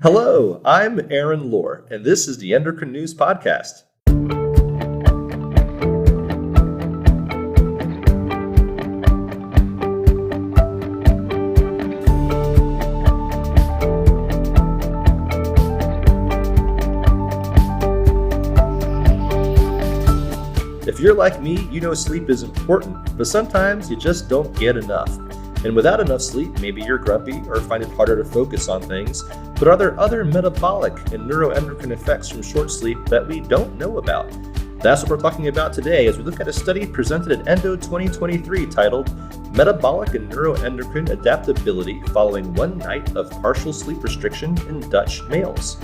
Hello, I'm Aaron Lohr, and this is the Endocrine News Podcast. If you're like me, you know sleep is important, but sometimes you just don't get enough. And without enough sleep, maybe you're grumpy or find it harder to focus on things. But are there other metabolic and neuroendocrine effects from short sleep that we don't know about? That's what we're talking about today as we look at a study presented at Endo 2023 titled Metabolic and Neuroendocrine Adaptability Following One Night of Partial Sleep Restriction in Dutch Males.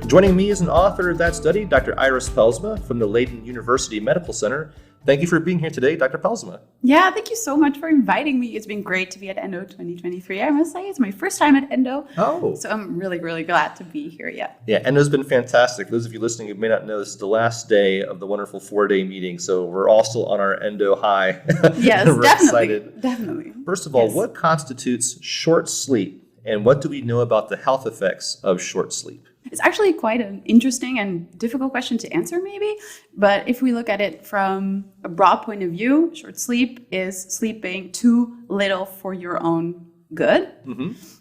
Joining me is an author of that study, Dr. Iris Pelsma from the Leiden University Medical Center. Thank you for being here today, Dr. Pelsma. Yeah, thank you so much for inviting me. It's been great to be at Endo 2023. I must say, it's my first time at Endo. Oh. So I'm really, really glad to be here. Yeah, Endo's been fantastic. Those of you listening who may not know, this is the last day of the wonderful 4-day meeting. So we're all still on our Endo high. Yes, we're excited. Definitely. First of all, What constitutes short sleep? And what do we know about the health effects of short sleep? It's actually quite an interesting and difficult question to answer, maybe. But if we look at it from a broad point of view, short sleep is sleeping too little for your own good,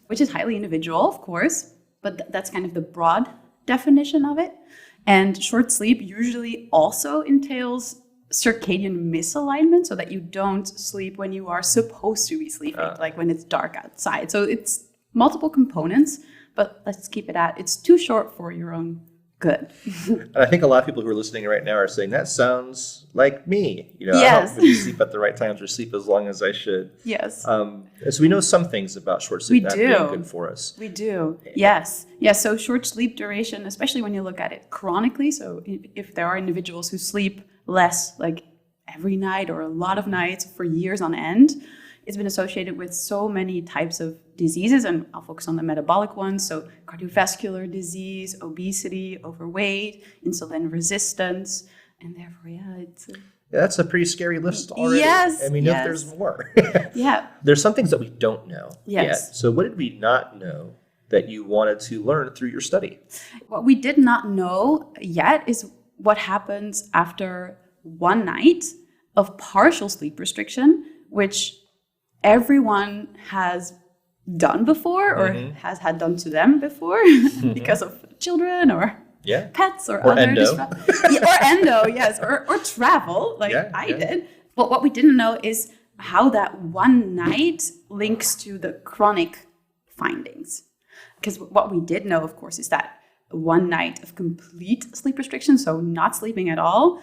which is highly individual, of course. But that's kind of the broad definition of it. And short sleep usually also entails circadian misalignment, so that you don't sleep when you are supposed to be sleeping, like when it's dark outside. So it's multiple components. But let's keep it at, it's too short for your own good. And I think a lot of people who are listening right now are saying, that sounds like me. Yes. I don't really sleep at the right times or sleep as long as I should. Yes. So we know some things about short sleep that being good for us. We do. Yes. Yes. So short sleep duration, especially when you look at it chronically. So if there are individuals who sleep less, like every night or a lot of nights for years on end, it's been associated with so many types of diseases, and I'll focus on the metabolic ones. So cardiovascular disease, obesity, overweight, insulin resistance, and therefore, That's a pretty scary list already. Yes. And we know there's more. Yeah. There's some things that we don't know yet. Yes. So what did we not know that you wanted to learn through your study? What we did not know yet is what happens after one night of partial sleep restriction, which everyone has done before or has had done to them before because of children or pets or other endo. Or endo, yes, or travel like I did. But what we didn't know is how that one night links to the chronic findings. Because what we did know, of course, is that one night of complete sleep restriction, so not sleeping at all,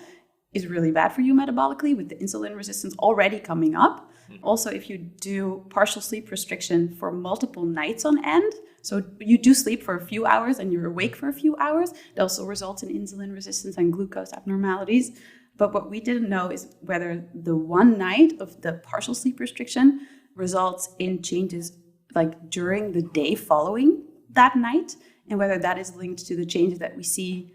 is really bad for you metabolically with the insulin resistance already coming up. Also, if you do partial sleep restriction for multiple nights on end, so you do sleep for a few hours and you're awake for a few hours, it also results in insulin resistance and glucose abnormalities. But what we didn't know is whether the one night of the partial sleep restriction results in changes like during the day following that night, and whether that is linked to the changes that we see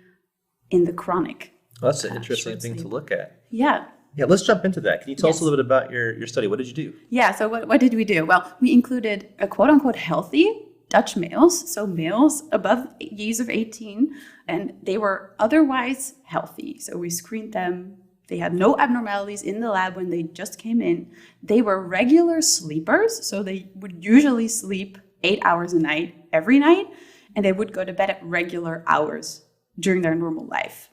in the chronic. Well, that's an interesting thing to look at. Yeah, let's jump into that. Can you tell us a little bit about your study? What did you do? Yeah, so what did we do? Well, we included a quote-unquote healthy Dutch males, so males above the age of 18, and they were otherwise healthy. So we screened them. They had no abnormalities in the lab when they just came in. They were regular sleepers, so they would usually sleep 8 hours a night every night, and they would go to bed at regular hours during their normal life.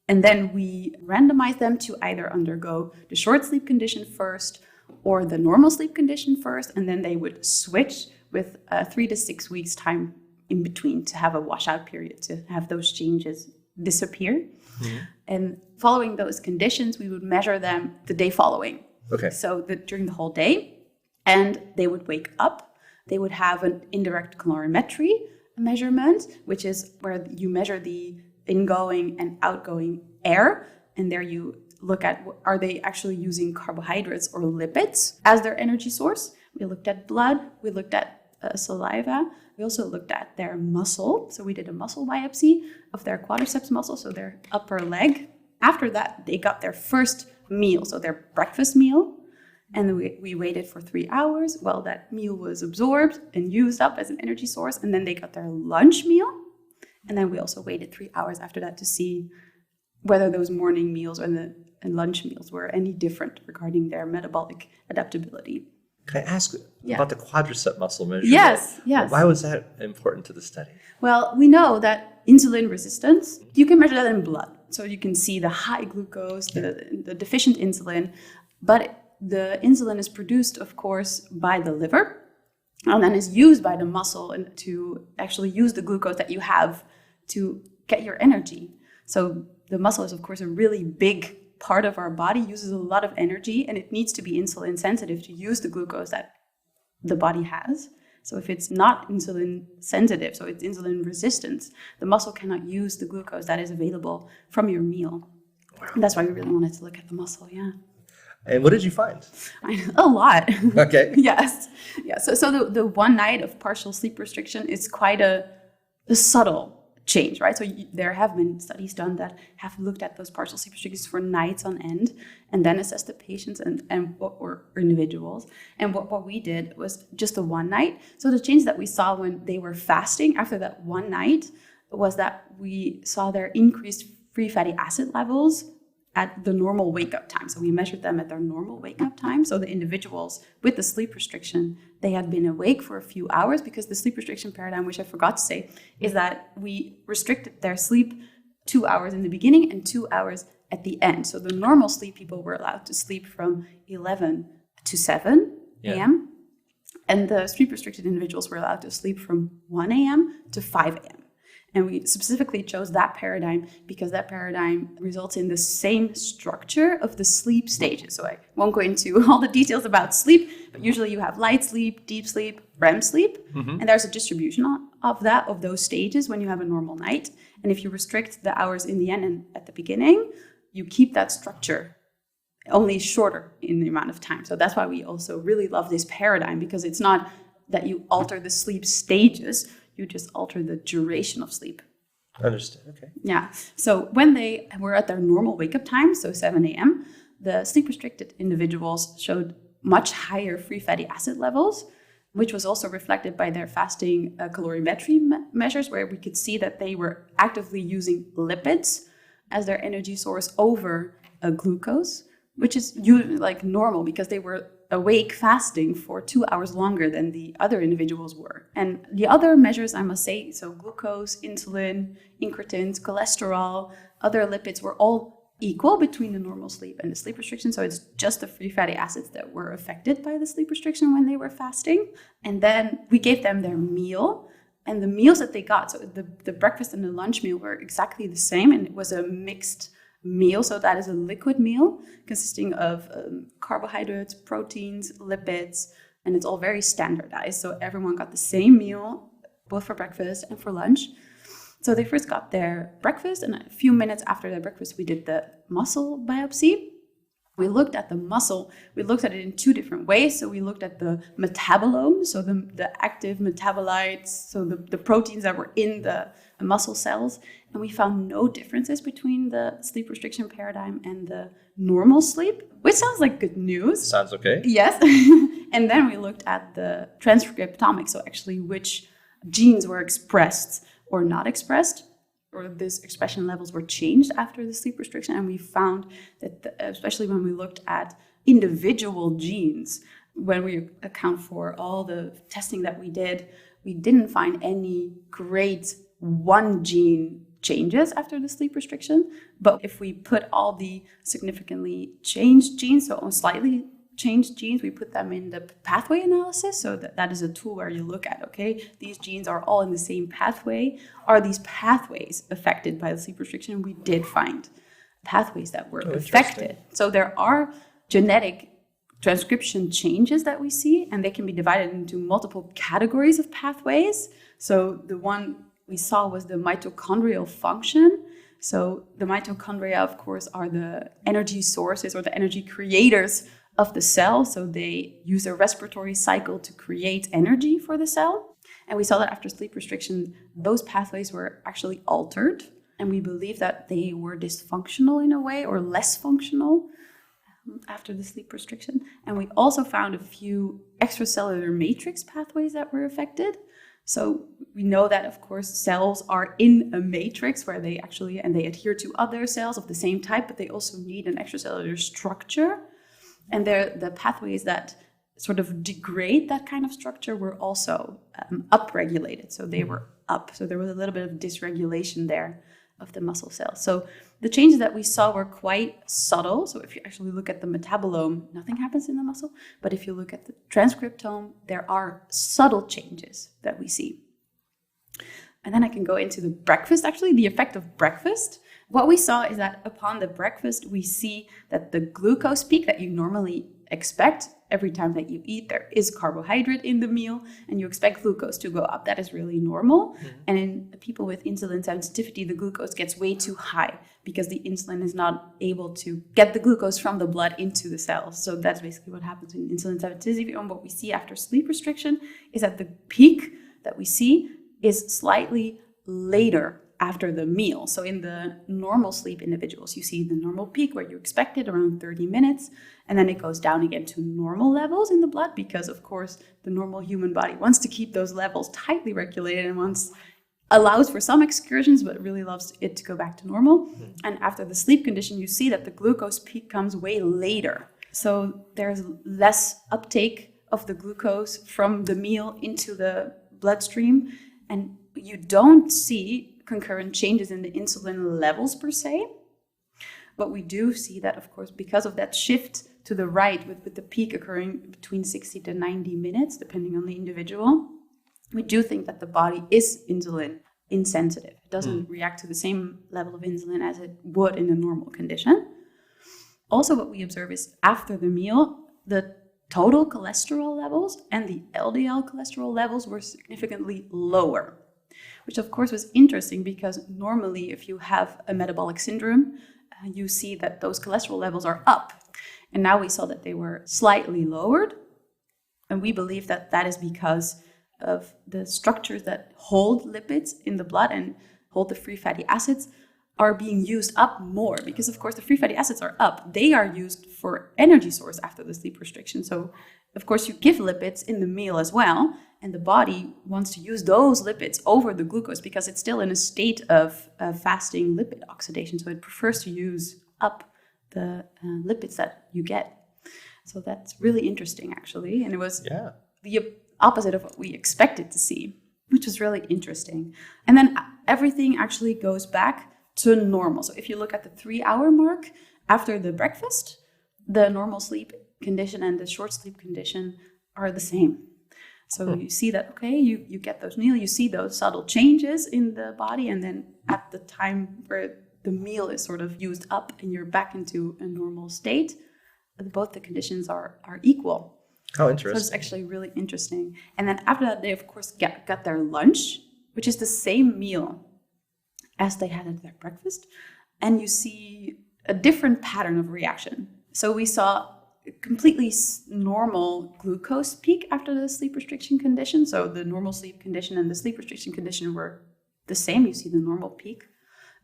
And then we randomized them to either undergo the short sleep condition first or the normal sleep condition first, and then they would switch with 3 to 6 weeks time in between to have a washout period, to have those changes disappear. And following those conditions, we would measure them the day following. Okay. So during the whole day, and they would wake up. They would have an indirect calorimetry measurement, which is where you measure the ingoing and outgoing air. And there you look at, are they actually using carbohydrates or lipids as their energy source? We looked at blood. We looked at saliva. We also looked at their muscle. So we did a muscle biopsy of their quadriceps muscle, so their upper leg. After that, they got their first meal, so their breakfast meal. And we waited for 3 hours while that meal was absorbed and used up as an energy source. And then they got their lunch meal. And then we also waited 3 hours after that to see whether those morning meals and lunch meals were any different regarding their metabolic adaptability. Can I ask about the quadricep muscle measurement? Yes. Why was that important to the study? Well, we know that insulin resistance, you can measure that in blood. So you can see the high glucose, the deficient insulin, but the insulin is produced, of course, by the liver and then is used by the muscle to actually use the glucose that you have to get your energy. So the muscle is, of course, a really big part of our body, uses a lot of energy, and it needs to be insulin sensitive to use the glucose that the body has. So if it's not insulin sensitive, so it's insulin resistant, the muscle cannot use the glucose that is available from your meal. Wow. And that's why we really wanted to look at the muscle, yeah. And what did you find? A lot. Okay. Yes. Yeah. So the one night of partial sleep restriction is quite a subtle change, right? So there have been studies done that have looked at those partial sleep restrictions for nights on end and then assessed the patients or individuals. And what we did was just the one night. So the change that we saw when they were fasting after that one night was that we saw their increased free fatty acid levels at the normal wake-up time. So we measured them at their normal wake-up time. So the individuals with the sleep restriction, they had been awake for a few hours, because the sleep restriction paradigm, which I forgot to say, is that we restricted their sleep 2 hours in the beginning and 2 hours at the end. So the normal sleep people were allowed to sleep from 11 to 7 a.m. And the sleep restricted individuals were allowed to sleep from 1 a.m. to 5 a.m. And we specifically chose that paradigm because that paradigm results in the same structure of the sleep stages. So I won't go into all the details about sleep, but usually you have light sleep, deep sleep, REM sleep. Mm-hmm. And there's a distribution of those stages when you have a normal night. And if you restrict the hours in the end and at the beginning, you keep that structure only shorter in the amount of time. So that's why we also really love this paradigm, because it's not that you alter the sleep stages, you just alter the duration of sleep. Understood. Okay. Yeah. So when they were at their normal wake-up time, so 7 a.m., the sleep-restricted individuals showed much higher free fatty acid levels, which was also reflected by their fasting calorimetry measures, where we could see that they were actively using lipids as their energy source over glucose, which is usually like normal because they were awake fasting for 2 hours longer than the other individuals were. And the other measures, I must say, so glucose, insulin, incretins, cholesterol, other lipids were all equal between the normal sleep and the sleep restriction. So it's just the free fatty acids that were affected by the sleep restriction when they were fasting. And then we gave them their meal, and the meals that they got, so the breakfast and the lunch meal were exactly the same, and it was a mixed meal. So that is a liquid meal consisting of carbohydrates, proteins, lipids, and it's all very standardized. So everyone got the same meal, both for breakfast and for lunch. So they first got their breakfast, and a few minutes after their breakfast, we did the muscle biopsy. We looked at the muscle. We looked at it in two different ways. So we looked at the metabolome, so the active metabolites, so the proteins that were in the muscle cells. And we found no differences between the sleep restriction paradigm and the normal sleep, which sounds like good news. Sounds okay. Yes. And then we looked at the transcriptomics, so actually which genes were expressed or not expressed, or these expression levels were changed after the sleep restriction. And we found that, especially when we looked at individual genes, when we account for all the testing that we did, we didn't find any great one gene changes after the sleep restriction. But if we put all the significantly changed genes, so slightly changed genes, we put them in the pathway analysis. So that is a tool where you look at, okay, these genes are all in the same pathway. Are these pathways affected by the sleep restriction? And we did find pathways that were affected. So there are genetic transcription changes that we see, and they can be divided into multiple categories of pathways. So the one we saw was the mitochondrial function. So the mitochondria, of course, are the energy sources or the energy creators of the cell. So they use a respiratory cycle to create energy for the cell. And we saw that after sleep restriction, those pathways were actually altered. And we believe that they were dysfunctional in a way, or less functional after the sleep restriction. And we also found a few extracellular matrix pathways that were affected. So we know that, of course, cells are in a matrix where they adhere to other cells of the same type, but they also need an extracellular structure. And the pathways that sort of degrade that kind of structure were also upregulated. So they were up. So there was a little bit of dysregulation there of the muscle cells. So the changes that we saw were quite subtle. So if you actually look at the metabolome, nothing happens in the muscle. But if you look at the transcriptome, there are subtle changes that we see. And then I can go into the breakfast, actually, the effect of breakfast. What we saw is that upon the breakfast, we see that the glucose peak that you normally expect every time that you eat, there is carbohydrate in the meal, and you expect glucose to go up. That is really normal. Mm-hmm. And in people with insulin sensitivity, the glucose gets way too high because the insulin is not able to get the glucose from the blood into the cells. So that's basically what happens in insulin sensitivity. And what we see after sleep restriction is that the peak that we see is slightly later after the meal. So in the normal sleep individuals, you see the normal peak where you expect it around 30 minutes, and then it goes down again to normal levels in the blood because, of course, the normal human body wants to keep those levels tightly regulated and allows for some excursions, but really loves it to go back to normal. Mm-hmm. And after the sleep condition, you see that the glucose peak comes way later. So there's less uptake of the glucose from the meal into the bloodstream, and you don't see concurrent changes in the insulin levels per se. But we do see that, of course, because of that shift to the right with the peak occurring between 60 to 90 minutes, depending on the individual, we do think that the body is insulin insensitive. It doesn't react to the same level of insulin as it would in a normal condition. Also, what we observe is after the meal, the total cholesterol levels and the LDL cholesterol levels were significantly lower, which of course was interesting because normally if you have a metabolic syndrome, you see that those cholesterol levels are up. And now we saw that they were slightly lowered. And we believe that that is because of the structures that hold lipids in the blood and hold the free fatty acids are being used up more. Because of course the free fatty acids are up. They are used for energy source after the sleep restriction. So of course you give lipids in the meal as well. And the body wants to use those lipids over the glucose because it's still in a state of fasting lipid oxidation. So it prefers to use up the lipids that you get. So that's really interesting, actually. And it was the opposite of what we expected to see, which was really interesting. And then everything actually goes back to normal. So if you look at the 3-hour mark after the breakfast, the normal sleep condition and the short sleep condition are the same. So you see that, okay, you get those meal, you see those subtle changes in the body, and then at the time where the meal is sort of used up and you're back into a normal state, both the conditions are equal. How interesting. So it's actually really interesting. And then after that, they, of course, got their lunch, which is the same meal as they had at their breakfast. And you see a different pattern of reaction. So we saw completely normal glucose peak after the sleep restriction condition. So the normal sleep condition and the sleep restriction condition were the same. You see the normal peak.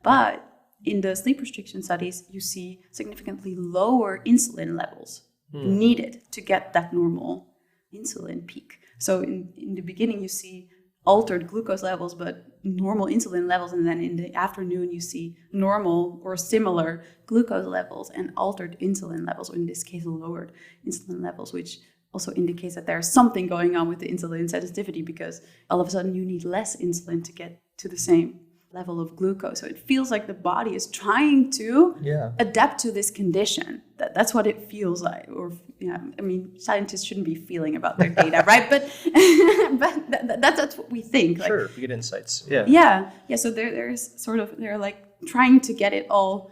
But in the sleep restriction studies, you see significantly lower insulin levels needed to get that normal insulin peak. So in the beginning, you see altered glucose levels, but normal insulin levels. And then in the afternoon, you see normal or similar glucose levels and altered insulin levels, or in this case, lowered insulin levels, which also indicates that there's something going on with the insulin sensitivity because all of a sudden you need less insulin to get to the same level of glucose. So it feels like the body is trying to adapt to this condition. That's what it feels like. Or I mean, scientists shouldn't be feeling about their data, right? But that's what we think. Sure, we get insights. Yeah. Yeah. So they're like trying to get it all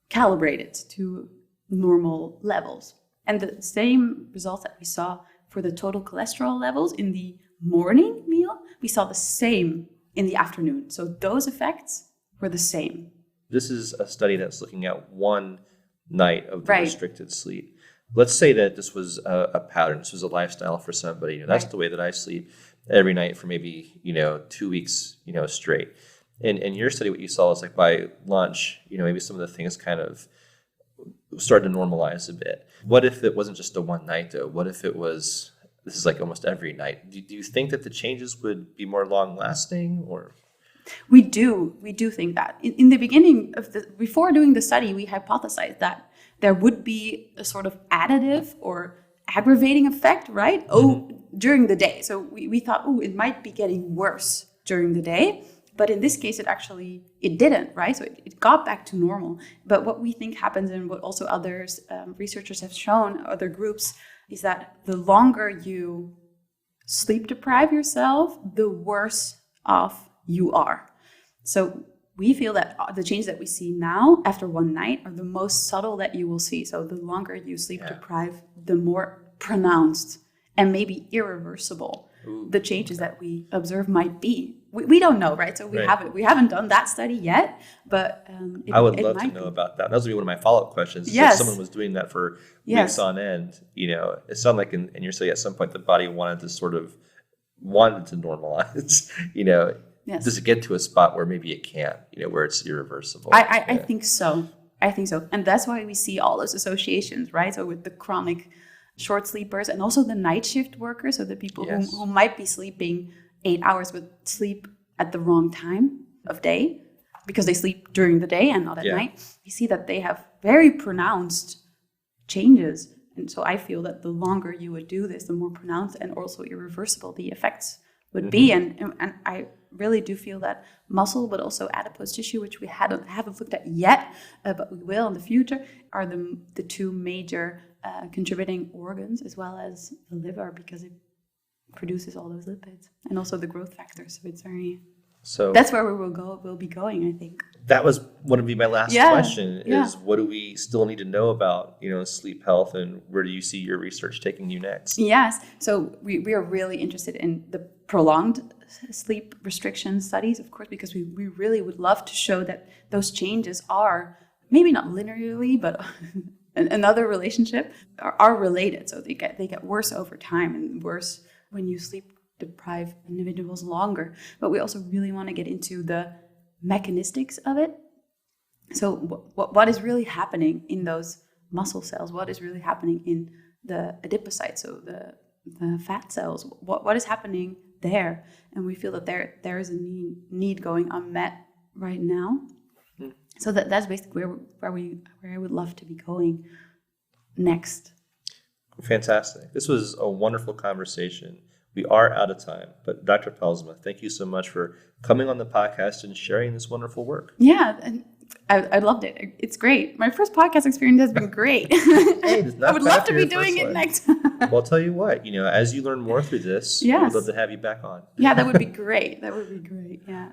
calibrated to normal levels. And the same results that we saw for the total cholesterol levels in the morning meal, we saw the same in the afternoon. So those effects were the same. This is a study that's looking at one night of the restricted sleep. Let's say that this was a pattern. This was a lifestyle for somebody. That's the way that I sleep every night for maybe 2 weeks straight. And in your study, what you saw is like by lunch, maybe some of the things kind of started to normalize a bit. What if it wasn't just a one night though? What if it was this is like almost every night. Do you think that the changes would be more long lasting, or? We do think that. In the beginning before doing the study, we hypothesized that there would be a sort of additive or aggravating effect, right? During the day. So we thought, it might be getting worse during the day. But in this case, it didn't, right? So it got back to normal. But what we think happens, and what also others, researchers have shown, other groups, is that the longer you sleep deprive yourself, the worse off you are. So we feel that the changes that we see now after one night are the most subtle that you will see. So the longer you sleep deprive, the more pronounced and maybe irreversible the changes that we observe might be. We don't know, right? So we haven't done that study yet, but I would love to know about that. That was one of my follow-up questions. Yes. If someone was doing that for weeks on end, it sounded like in your study at some point the body wanted to normalize, Yes. Does it get to a spot where maybe it can't, where it's irreversible? I think so. And that's why we see all those associations, right? So with the chronic short sleepers and also the night shift workers, so the people who might be sleeping 8 hours but sleep at the wrong time of day because they sleep during the day and not at night. We see that they have very pronounced changes. And so I feel that the longer you would do this, the more pronounced and also irreversible the effects would be. And I really do feel that muscle, but also adipose tissue, which we haven't looked at yet, but we will in the future, are the two major contributing organs, as well as the liver, because it produces all those lipids and also the growth factors. So it's that's where we'll be going, I think. That was going to be my last question is what do we still need to know about, sleep health, and where do you see your research taking you next? Yes. So we are really interested in the prolonged sleep restriction studies, of course, because we really would love to show that those changes are maybe not linearly, but another relationship are related. So they get worse over time and worse when you sleep deprive individuals longer. But we also really want to get into the mechanistics of it. So what is really happening in those muscle cells? What is really happening in the adipocytes, so the fat cells? What is happening there? And we feel that there is a need going unmet right now. So that's basically where I would love to be going next. Fantastic. This was a wonderful conversation. We are out of time, but Dr. Pelsma, thank you so much for coming on the podcast and sharing this wonderful work. Yeah, and I loved it. It's great. My first podcast experience has been great. Hey, I would love to be doing it next. Well, I'll tell you what, as you learn more through this, we'd love to have you back on. Yeah, that would be great. Yeah.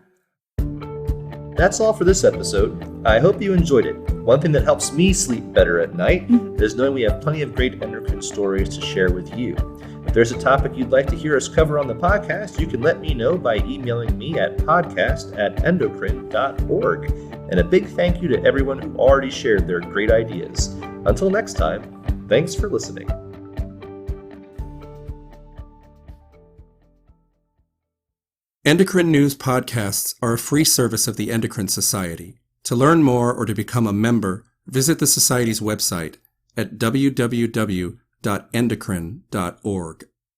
That's all for this episode. I hope you enjoyed it. One thing that helps me sleep better at night is knowing we have plenty of great endocrine stories to share with you. If there's a topic you'd like to hear us cover on the podcast, you can let me know by emailing me at podcast@endocrine.org. And a big thank you to everyone who already shared their great ideas. Until next time, thanks for listening. Endocrine News podcasts are a free service of the Endocrine Society. To learn more or to become a member, visit the Society's website at www.endocrine.org.